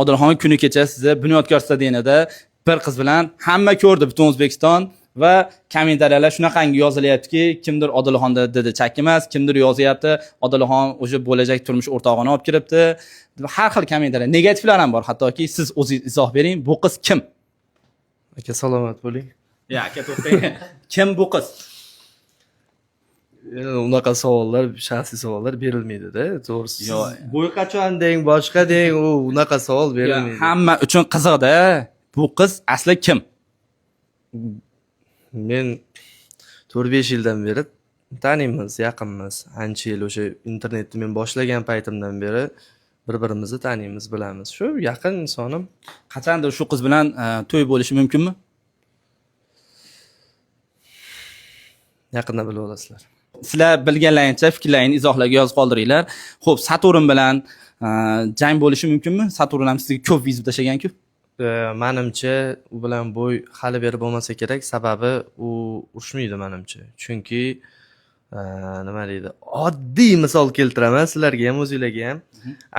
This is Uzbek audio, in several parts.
Odilxon kuni kecha sizni Bunyodkor stadionida bir qiz bilan hamma ko'rdi butun O'zbekiston va kommentariyalar shunaqangi yozilyaptiki, kimdir Odilxonda dedi chak emas, kimdir yozyapti, Odilxon o'sha bo'lajak turmush o'rtog'ini olib kiribdi. Har xil kommentariyalar, negativlar ham bor. Hattoki siz o'zingiz izoh bering, bu qiz kim? Aka salomat bo'ling. Ya, aka to'xtang. Kim bu qiz? Unaqa savollar, shaxsiy savollar berilmaydi-da, to'g'risi. Yo'q. Bo'y qachon deng, boshqa deng, u unaqa savol berilmaydi. Hamma uchun qiziqda. Bu qiz asli kim? Men 4-5 yildan beri taniymiz, yaqinmiz. Ancha yil o'sha internetni men boshlagan paytimdan beri bir-birimizni taniymiz, bilamiz. Shu yaqin insonim. Qachondir shu qiz bilan to'y bo'lishi mumkinmi? Yaqinda bilib olasizlar. Sizlar bilganlaringcha fikrlaringizni izohlarga yozib qoldiringlar. Xo'p, Saturn bilan jang bo'lishi mumkinmi? Saturn ham sizga ko'p vizib tashagan-ku. Menimcha u bilan bo'y hali beri bo'lmasa kerak, sababi u urushmaydi menimcha. Chunki nima deydi? Oddiy misol keltiraman sizlarga ham, o'zingizlarga ham.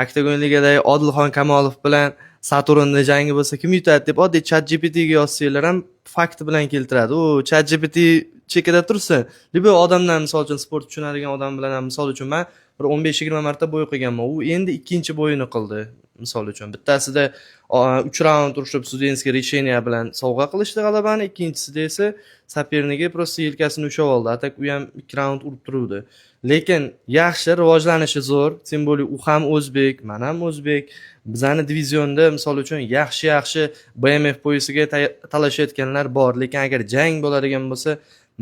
Oktagon ligadagi Odilxon Kamolov bilan Saturnda jangi bo'lsa kim yutadi deb oddiy ChatGPT ga yozsanglar ham fakt bilan keltiradi. U ChatGPT chekida tursin. Libo odamdan, misol uchun sport tushunadigan odam bilan ham, misol uchun men bir 15-20 marta bo'y qilganman. U endi ikkinchi bo'yini qildi. Misol uchun bittasida 3 raund urishib studentskiy решение bilan sovg'a qilishdi g'alabani, ikkinchisida esa sapernigi просто yelkasini ushlab oldi. Atak u ham 2 raund urib turuvdi. Lekin yaxshi rivojlanishi zo'r, tем более u ham o'zbek, men ham o'zbek. Bizani divizionda misol uchun yaxshi BMF poyisiga talashayotganlar bor, lekin agar jang bo'ladigan bo'lsa,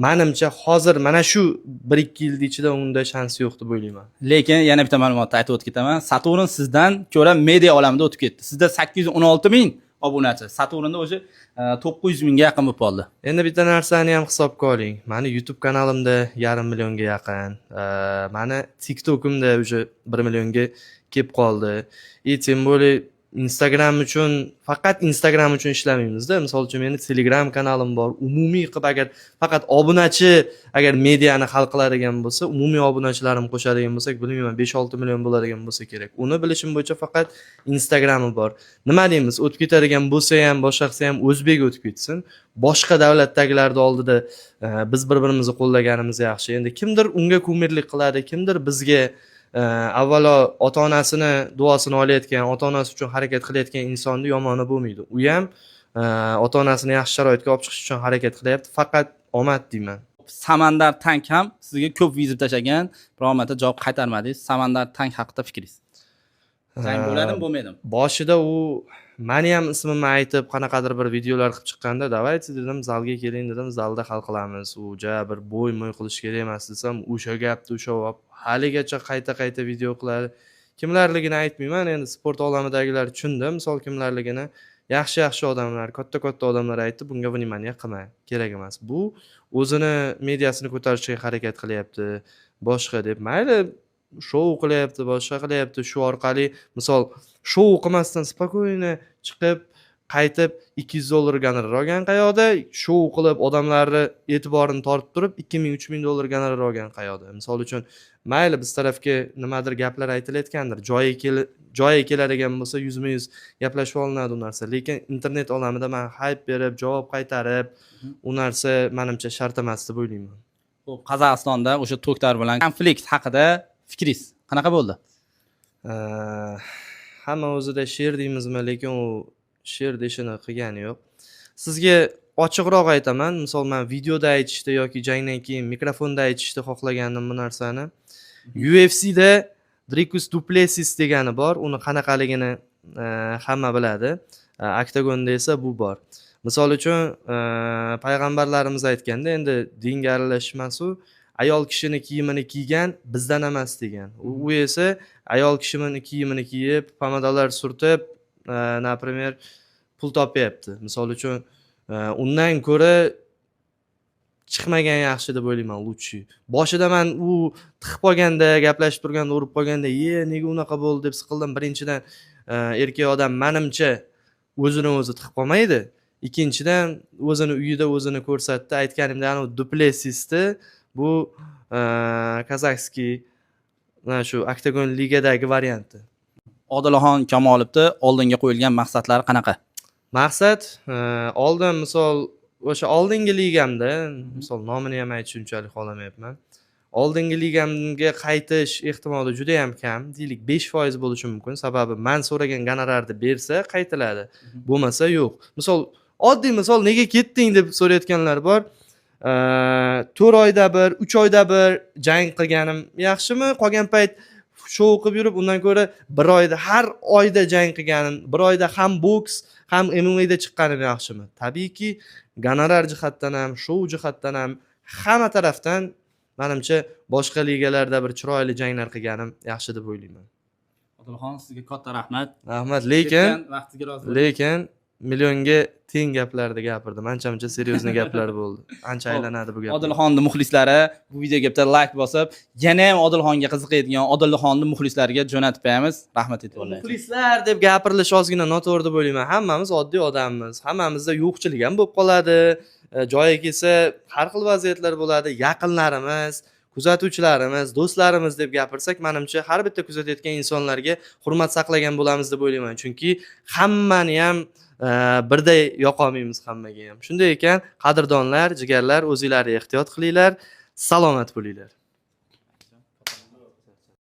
menimcha hozir mana shu 1-2 yil ichida unda shans yo'q deb o'ylayman. Lekin yana bitta ma'lumotni aytib o'tib ketaman. Saturn sizdan ko'ra media olamida o'tib ketdi. Sizda 816 ming obunachi, Saturnda o'zi 900 mingga yaqin bo'lib qoldi. Endi bitta narsani ham hisobga oling. Meni YouTube kanalimda 500 millionga yaqin, meni TikTokimda o'sha 1 millionga kelib qoldi. Tем более Instagram uchun, faqat Instagram uchun ishlamaymiz-da. Misol uchun meni Telegram kanalim bor. Umumiy qilib agar faqat obunachi, agar mediani hal qiladigan bo'lsa, umumiy obunachilarim qo'shadigan bo'lsak, bilmayman 5-6 million bo'ladigan bo'lsa kerak. Uni bilishim bo'yicha faqat Instagrami bor. Nima deymiz? O'tib ketadigan bo'lsa ham, boshqa qilsa ham o'zbek o'tib ketsin. Boshqa davlatdagilarda oldida biz bir-birimizni qo'llaganimiz yaxshi. Endi kimdir unga kumirlik qiladi, kimdir bizga avvalo ota-onasini duosini olayotgan, ota-onasi uchun harakat qilayotgan insonni yomoni bo'lmaydi. U ham ota-onasini yaxshi sharoitga olib chiqish uchun harakat qilyapti. Faqat omad deyman. Samandar tank ham sizga ko'p vizib tashagan, biroq marta javob qaytarmadingiz. Samandar tank haqida fikringiz? Jang bo'ladimi, bo'lmaydimi? Boshida u meni ham ismimni aytib, qanaqadir bir videolar qilib chiqqanda, "Davaychi" dedim, "Zalga keling" dedim, "Zalda hal qilamiz. U bir bo'y-mo'y qilish kerak emas" desam, o'sha gapni o'sha haligacha qayta video qiladi. Kimlarligini aytmayman, endi sport olamidagilar tushundim. Misol kimlarligini yaxshi odamlar, katta odamlar aytdi, bunga vнимание qilmang, kerak emas. Bu o'zini mediasini ko'tarishga harakat qilyapti, boshqa deb. Mayli, shou qilyapti, boshqa qilyapti. Shu orqali misol shou qilmasdan spokойно chiqib, qaytib $200 gonorar olgan qayoqda, shou qilib odamlarni e'tiborini tortib turib $2000-3000 gonorar olgan qayoqda. Misol uchun mayli biz tarafga nimadir gaplar aytilayotgandir, joyi keladigan bo'lsa 100% gaplashib olinadi u narsa. Lekin internet olamida men hype berib, javob qaytarib, u narsa menimcha shart emas deb o'ylayman. Xo'p, Qozog'istonda o'sha turklar bilan konflikt haqida fikringiz qanaqa bo'ldi? Hamma o'zida she'r deymizmi, lekin u she'r deshini qilgani yo'q. Sizga ochiqroq aytaman, misol men videoda aytishda yoki jangdan keyin mikrofonda aytishda xohlagandim bu narsani. UFCda Dricus du Plessis degani bor, uni qanaqaligini hamma biladi. Oktagonda esa bu bor. Misol uchun payg'ambarlarimiz aytganda, endi dinga aralashmas u, ayol kishining kiyimini kiygan bizdan emas degan. U esa ayol kishining kiyimini kiyib, pomadolar surtib, например, pul topyapti. Misol uchun undan ko'ra chiqmagan yaxshi deb o'ylayman, lutchi. Boshida men u tiqib qolganda, gaplashib turganda urib qolganda, nega unaqa bo'ldi deb siqildim. Birinchidan, erkak odam menimcha o'zini o'zi tiqib qolmaydi. Ikkinchidan, o'zini uyida o'zini ko'rsatdi. Aytganimda, ana du Plessisni bu kazakskiy, mana shu Oktagon ligadagi varianti. Odilxon Kamolovni oldinga qo'yilgan maqsadlari qanaqa? Maqsad oldin misol o'sha oldingi ligamda, misol nomini ham aytishni unchalik xohlamayapman. Oldingi ligamga qaytish ehtimoli juda ham kam, deylik 5% bo'lishi mumkin. Sababi men so'ragan gonorarni bersa qaytiladi. Bo'lmasa yo'q. Misol oddiy misol nega ketding deb so'rayotganlar bor. 4 oyda bir, 3 oyda bir jang qilganim yaxshimi? Qolgan payt show o'qib yurib, undan ko'ra bir oyda, har oyda jang qilganim, bir oyda ham boks, ham MMA da chiqqanim yaxshimi? Tabiiyki, gonorar jihatdan ham, show jihatdan ham hamma tarafdan menimcha boshqa ligalarda bir chiroyli janglar qilganim yaxshi deb o'ylayman. Odilxon, sizga katta rahmat. Rahmat, Vaqtiga rozi lekin millionga teng gaplarni gapirdim. Ancha-muncha seryozni gaplar bo'ldi. Ancha aylanadi bu gap. Odilxonni muxlislari bu videoga bitta like bosib, yana ham Odilxonga qiziqadigan Odilxonni muxlislariga jo'natib qo'yamiz. Rahmat aytib Muxlislar deb gapirilish ozgina noto'g'ri deb o'ylayman. Hammamiz oddiy odammiz. Hammamizda yo'qchilik ham bo'lib qoladi. Joyi kelsa har xil vaziyatlar bo'ladi. Yaqinlarimiz, kuzatuvchilarimiz, do'stlarimiz deb gapirsak, menimcha har bitta kuzatayotgan insonlarga hurmat saqlagan bo'lamiz deb o'ylayman. Chunki hammani ham birday yoqolmaymiz hammaga ham. Shunday ekan, qadrdonlar, jigarlar, o'zingizlarga ehtiyot qilinglar, salomat bo'linglar.